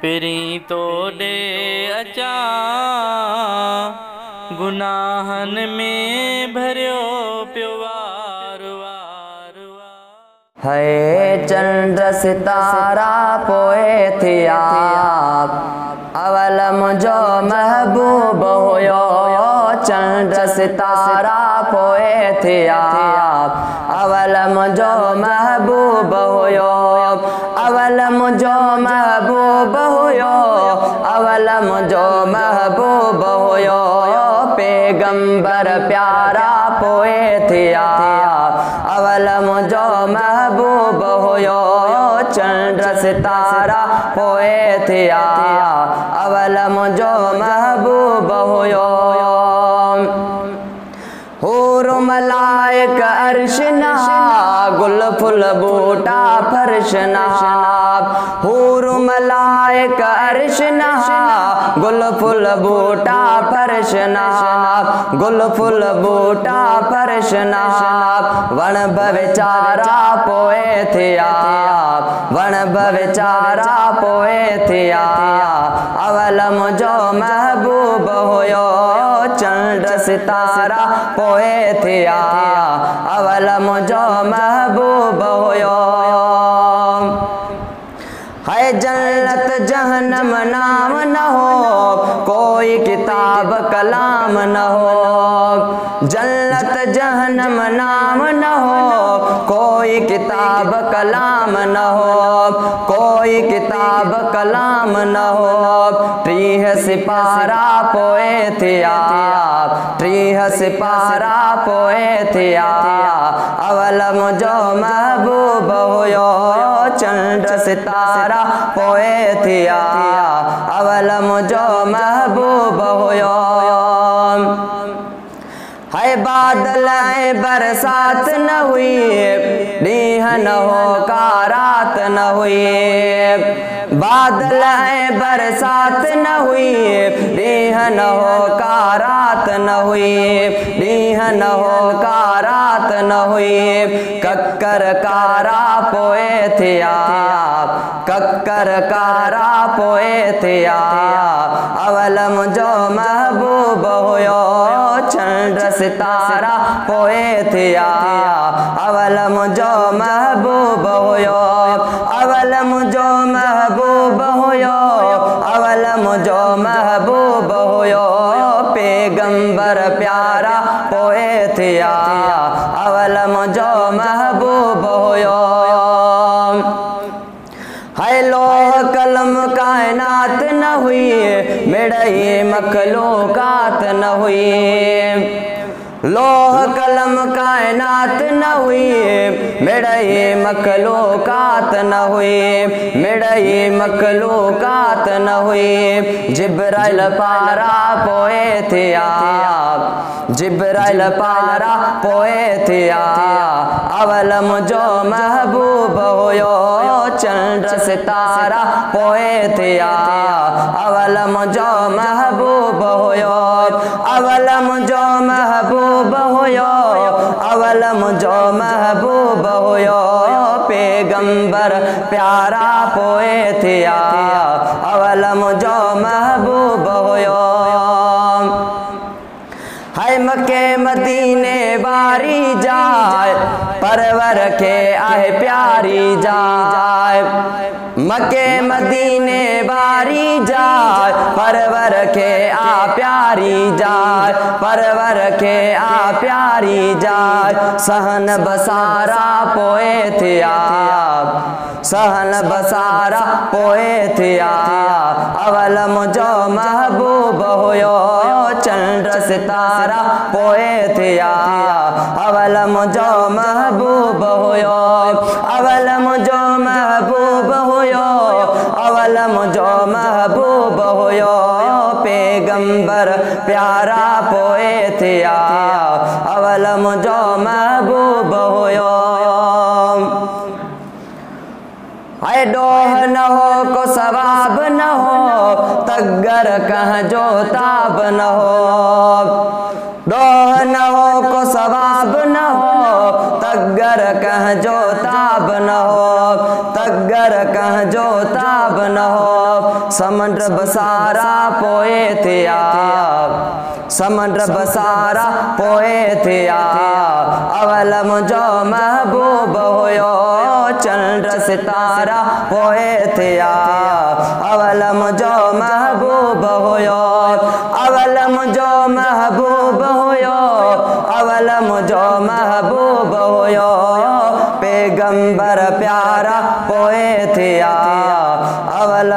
पिरी तो दे अचा गुनाहन में भरियो पियो वार वार वार। है चंड सितारा पोए थिया अवल मुझो महबूब होयो। चंड सितारा पोए थिया अवल मुझो महबूब होयो। अवल मुझो महबूब होयो। अवल मुझो महबूब होयो। पैगंबर प्यारा पोए थिया अवल मुझो महबूब होयो। चंड सितारा पोए थिया अवल मुझो महबूब होयो। हूर मलाइक अर्श नहा गुल फुल बूटा फर्श नहा। हूर मलाइक अर्श नहा गुल फुल बूटा फर्श नहा। गुल फुल बूटा फर्श नहा। वण बविचारा पोए थिया वण बविचारा पोए थिया अवल मुझो महबूब होयो। चंड सितारा पोए थिया अवल मुझो महबूब होयो। है जन्नत जहन्नम नाम न हो कोई किताब कलाम न हो। जन्नत जहन्नम नाम न हो कोई किताब कलाम न हो। कोई किताब कलाम न हो। त्रीह सिपारा पोए थिया त्रीह सिपारा पोए थिया अवल मुझो महबूब होयो। चंड सितारा पोए थिया अवल मुझो महबूब होयो। है बादल बरसात न हुई नीह न हो का रात न हुई। बादल बरसात न हुई नीह न हो का रात न हुई। नीह न हो का रात न हुई। कक्कर कारा पोए थिया कक्कर कारा पोए थिया अवल मुझो महबूब होयो। चंड सितारा पोए थिया अवल मुझो महबूब होयो। अवल मुझो महबूब होयो। अवल मुझो महबूब होयो। पैगंबर प्यारा पोए थिया अवल मुझो महबूब होयो। है लोह कलम कायनात न हुई मिड़ई मखलूकात न हुई। लोह कलम कायनात न हुई मिड़ई मखलूकात न हुई। मिड़ई मखलूकात न हुई। जिब्राइल पारा पोए थिया जिब्राइल पारा पोए थिया अवल मुझो महबूब होयो। चंड सितारा पोए थिया अवल मुझो महबूब होयो। अवल मुझो महबूब होयो। अवल मुझो महबूब होयो। पैगंबर प्यारा पोए थिया अवल मुझो महबूब होयो। है मक्के मदीने बारी जाए परवर के आहे प्यारी जाए। मक्के मदीने बारी जाए परवर के आ प्यारी जाए। परवर के आ प्यारी जाए। सहन बसारा पोए थिया सहन बसारा पोए थिया अवल मुझो महबूब होयो। चंड सितारा पोए थिया अवल मुझो महबूब होयो। अवल मुझो महबूब होयो। अवल मुझो महबूब होयो। पैगंबर प्यारा पोए थिया अवल मुझो महबूब होयो। है डोह न हो को सवाब न हो तग्गर कह जो ताब न हो। डोह न हो को सवाब न हो तग्गर कह जो ताब न हो। तग्गर कह जो ताब न हो। समुंद्र बसारा पोए थिया, समुंद्र बसारा पोए थिया। अवल मुझो महबूब हुयो चंद्र सितारा पोए थिया, अवल मुझो महबूब हुयो, अवल मुझो महबूब हुयो, अवल मुझो महबूब हुयो। पैगंबर प्यारा पोए थिया, अवल